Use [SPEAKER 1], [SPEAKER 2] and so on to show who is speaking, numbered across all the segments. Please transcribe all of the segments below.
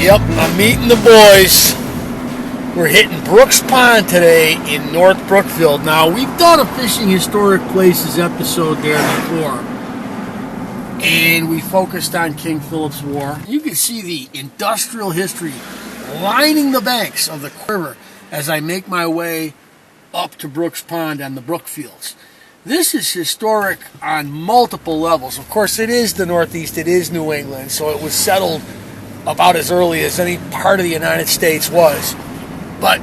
[SPEAKER 1] Yep, I'm meeting the boys. We're hitting Brooks Pond today in North Brookfield. Now, we've done a Fishing Historic Places episode there before, and we focused on King Philip's War. You can see the industrial history lining the banks of the river as I make my way up to Brooks Pond and the Brookfields. This is historic on multiple levels. Of course, it is the Northeast, it is New England, so it was settled about as early as any part of the United States was. But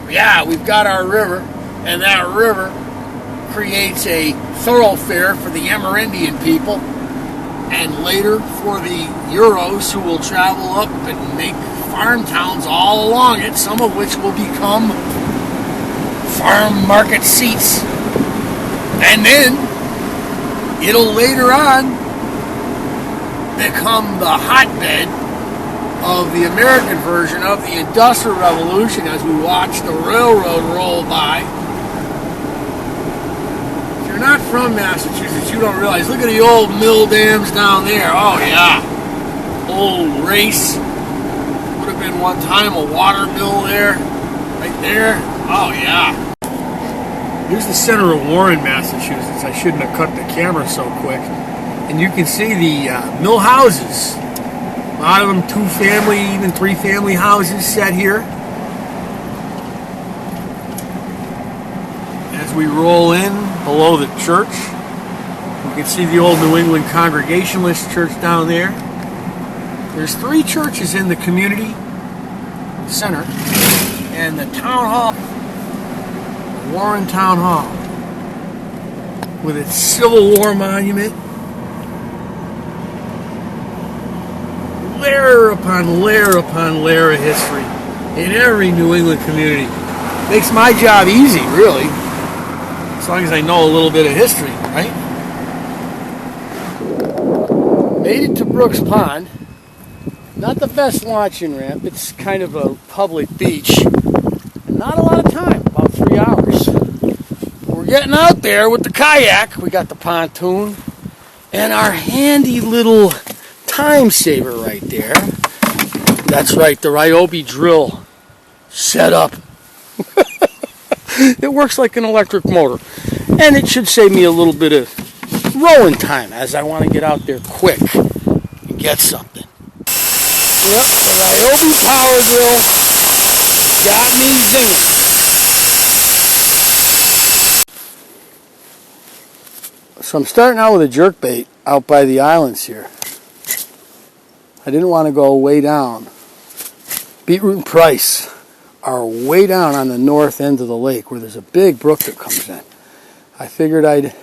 [SPEAKER 1] yeah, we've got our river, and that river creates a thoroughfare for the Amerindian people, and later for the Euros who will travel up and make farm towns all along it, some of which will become farm market seats. And then it'll later on become the hotbed of the American version of the Industrial Revolution as we watch the railroad roll by. If you're not from Massachusetts, you don't realize, look at the old mill dams down there. Oh yeah, old race. Would have been one time a water mill there, right there. Oh yeah. Here's the center of Warren, Massachusetts. I shouldn't have cut the camera so quick. And you can see the mill houses. A lot of them 2-family, even 3-family houses set here. As we roll in below the church, you can see the old New England Congregationalist church down there. There's 3 churches in the community center and the town hall, Warren Town Hall, with its Civil War monument. Layer upon layer upon layer of history in every New England community. Makes my job easy, really, as long as I know a little bit of history, right? Made it to Brooks Pond. Not the best launching ramp. It's kind of a public beach. Not a lot of time, about 3 hours. We're getting out there with the kayak. We got the pontoon and our handy little time saver right there. That's right, the Ryobi drill set up. It works like an electric motor, and it should save me a little bit of rowing time as I want to get out there quick and get something. Yep, the Ryobi power drill got me zinging. So I'm starting out with a jerkbait out by the islands here. I didn't want to go way down. Beetroot and Price are way down on the north end of the lake where there's a big brook that comes in. I figured I'd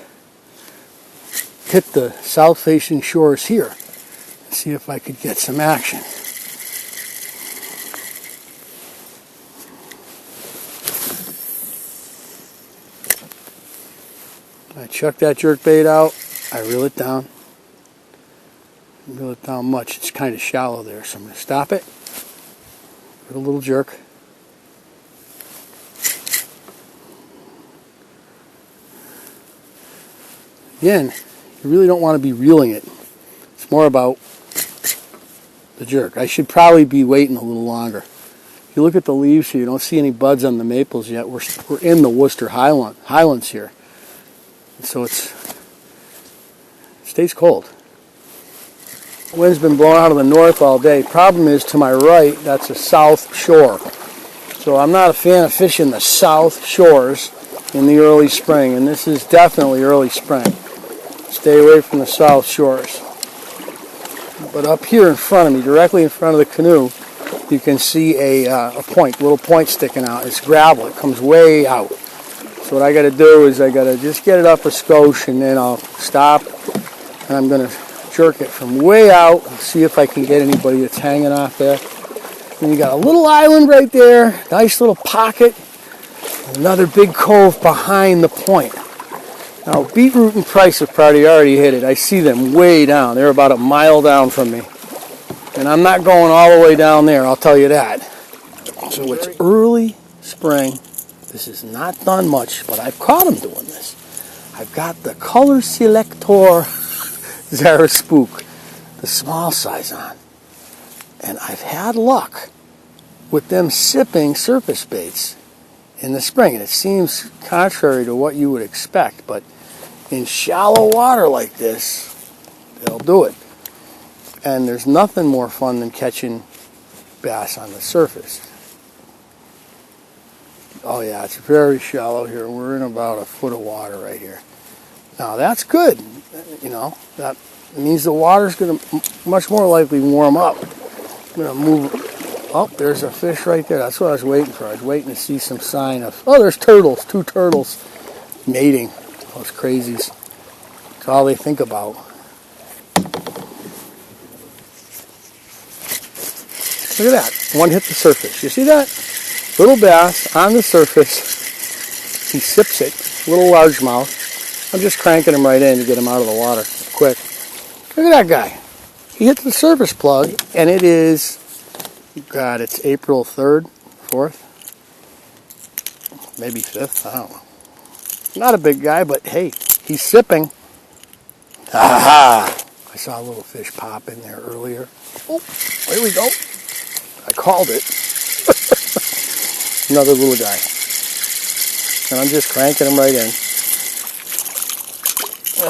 [SPEAKER 1] hit the south-facing shores here and see if I could get some action. I chuck that jerkbait out, I reel it down. Reel it down much. It's kind of shallow there, so I'm going to stop it. Give it a little jerk. Again, you really don't want to be reeling it. It's more about the jerk. I should probably be waiting a little longer. If you look at the leaves here, you don't see any buds on the maples yet. We're in the Worcester Highlands here. So it stays cold. The wind's been blowing out of the north all day. Problem is, to my right, that's a south shore. So I'm not a fan of fishing the south shores in the early spring, and this is definitely early spring. Stay away from the south shores. But up here in front of me, directly in front of the canoe, you can see a point, little point sticking out. It's gravel. It comes way out. So what I got to do is I got to just get it up a skosh, and then I'll stop, and I'm going to jerk it from way out and see if I can get anybody that's hanging off there. And you got a little island right there, nice little pocket, and another big cove behind the point. Now, Beetroot and Price have probably already hit it. I see them way down. They're about a mile down from me. And I'm not going all the way down there, I'll tell you that. So it's early spring. This is not done much, but I've caught them doing this. I've got the Color Selector Zara Spook, the small size on. And I've had luck with them sipping surface baits in the spring. And it seems contrary to what you would expect, but in shallow water like this, they'll do it. And there's nothing more fun than catching bass on the surface. Oh yeah, it's very shallow here. We're in about a foot of water right here. Now that's good. You know, that means the water's going to much more likely warm up. I'm going to move. Oh, there's a fish right there. That's what I was waiting for. I was waiting to see some sign of. Oh, there's turtles. 2 turtles mating. Those crazies. That's all they think about. Look at that. One hit the surface. You see that? Little bass on the surface. He sips it. Little largemouth. I'm just cranking him right in to get him out of the water quick. Look at that guy. He hit the surface plug, and it is, God, it's April 3rd, 4th, maybe 5th, I don't know. Not a big guy, but hey, he's sipping. Ha ha! I saw a little fish pop in there earlier. Oh, here we go. I called it. Another little guy. And I'm just cranking him right in.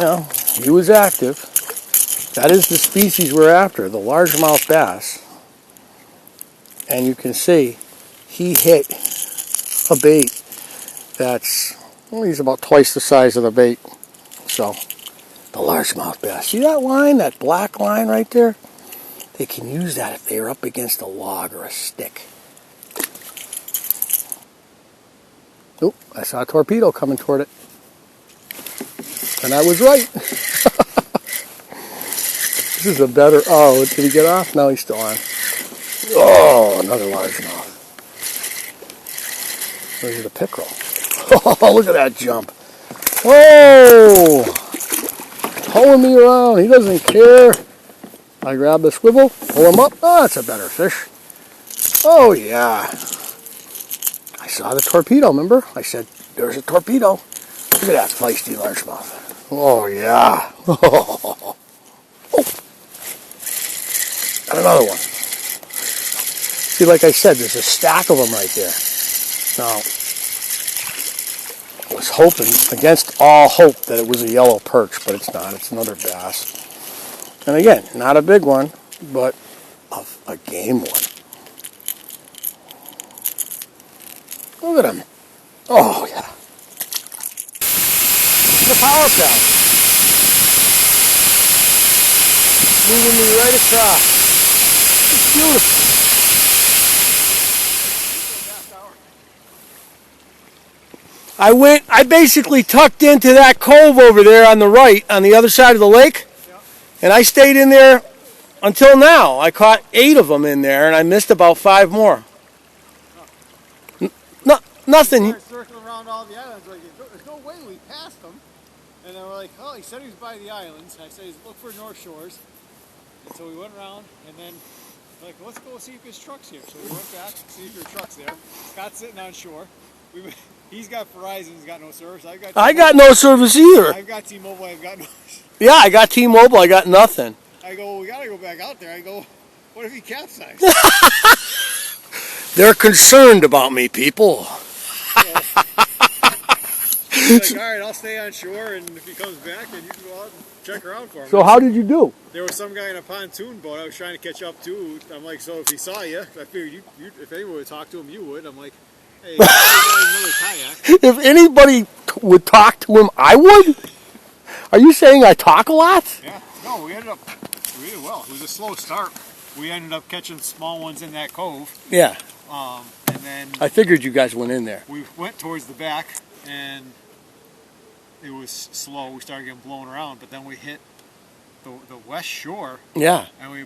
[SPEAKER 1] Well, he was active. That is the species we're after, the largemouth bass. And you can see he hit a bait that's, well, he's about twice the size of the bait. So, the largemouth bass. See that line, that black line right there? They can use that if they're up against a log or a stick. Oh, I saw a torpedo coming toward it. And I was right. This is a better, oh, did he get off? No, he's still on. Oh, another largemouth. There's the pickerel. Oh, look at that jump. Oh, pulling me around. He doesn't care. I grab the swivel, pull him up. Oh, that's a better fish. Oh, yeah. I saw the torpedo, remember? I said, there's a torpedo. Look at that feisty largemouth. Oh, yeah. Oh. Got another one. See, like I said, there's a stack of them right there. Now, I was hoping, against all hope, that it was a yellow perch, but it's not. It's another bass. And again, not a big one, but a game one. Look at him. Oh, yeah. The power paddle. Moving me right across. It's beautiful. I basically tucked into that cove over there on the right, on the other side of the lake. And I stayed in there until now. I caught 8 of them in there, and I missed about 5 more. Nothing.
[SPEAKER 2] We started circling around all the islands. Like, there's no way we passed them. And then we're like, oh, he said he was by the islands. I said, look for North Shores. And so we went around, and then like, let's go see if his truck's here. So we went back to see if your truck's there. Scott's sitting on shore. He's got Verizon. He's got no service.
[SPEAKER 1] I got no service either.
[SPEAKER 2] I've got T-Mobile. I've got no.
[SPEAKER 1] Yeah, I got T-Mobile. I got nothing.
[SPEAKER 2] I go, we gotta go back out there. I go, what if he capsized?
[SPEAKER 1] They're concerned about me, people.
[SPEAKER 2] He's like, all right, I'll stay on shore, and if he comes back, then you can go out and check around for him.
[SPEAKER 1] So how did you do?
[SPEAKER 2] There was some guy in a pontoon boat I was trying to catch up to. I'm like, so if he saw you, I figured you if anyone would talk to him, you would. I'm like, hey, another kayak.
[SPEAKER 1] If anybody would talk to him, I would? Are you saying I talk a lot?
[SPEAKER 2] Yeah. No, we did well. It was a slow start. We ended up catching small ones in that cove.
[SPEAKER 1] Yeah.
[SPEAKER 2] And then
[SPEAKER 1] I figured you guys went in there.
[SPEAKER 2] We went towards the back, and it was slow. We started getting blown around, but then we hit the west shore,
[SPEAKER 1] Yeah.
[SPEAKER 2] and we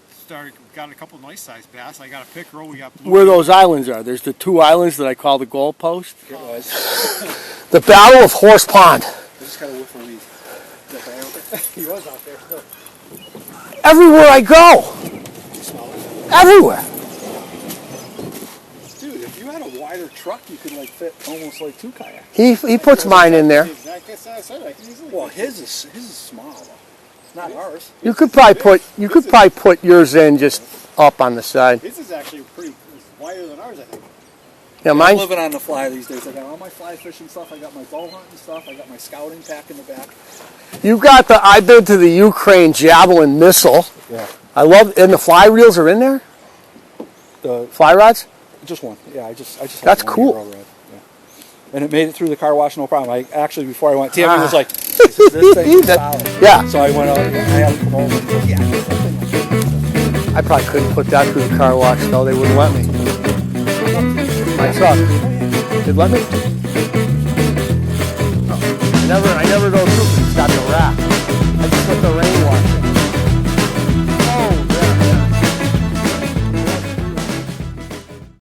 [SPEAKER 2] got a couple nice sized bass. I got a pickerel. We got blue.
[SPEAKER 1] Where those islands are. There's the 2 islands that I call the goalpost.
[SPEAKER 3] It was.
[SPEAKER 1] The Battle of Horse Pond.
[SPEAKER 3] I just got a whiff of weed.
[SPEAKER 2] He was out there still.
[SPEAKER 1] Everywhere I go.
[SPEAKER 3] You smell it?
[SPEAKER 1] Everywhere.
[SPEAKER 3] Dude, if you had a wider truck, you could like fit almost like 2 kayaks.
[SPEAKER 1] He puts mine in there.
[SPEAKER 2] I guess I said I can easily.
[SPEAKER 3] Well, his is small though. Not ours.
[SPEAKER 1] You could probably put yours in just up on the side.
[SPEAKER 2] His is actually pretty wider than ours, I think.
[SPEAKER 1] Yeah,
[SPEAKER 3] I'm
[SPEAKER 1] mine's
[SPEAKER 3] living on the fly these days. I got all my fly fishing stuff. I got my bow hunting stuff. I got my scouting pack in the back.
[SPEAKER 1] I've been to the Ukraine Javelin missile.
[SPEAKER 3] Yeah.
[SPEAKER 1] And the fly reels are in there?
[SPEAKER 3] The
[SPEAKER 1] Fly rods?
[SPEAKER 3] just one. Yeah, I just. Had
[SPEAKER 1] That's
[SPEAKER 3] one
[SPEAKER 1] cool.
[SPEAKER 3] Euro red. Yeah. And it made it through the car wash no problem. I actually before I went, Tammy was like, "This thing is solid."
[SPEAKER 1] Yeah.
[SPEAKER 3] So I went out and I had him come over. And said, yeah, this thing is good.
[SPEAKER 1] I probably couldn't put that through the car wash though. They wouldn't let me. My truck. They'd let me? I never go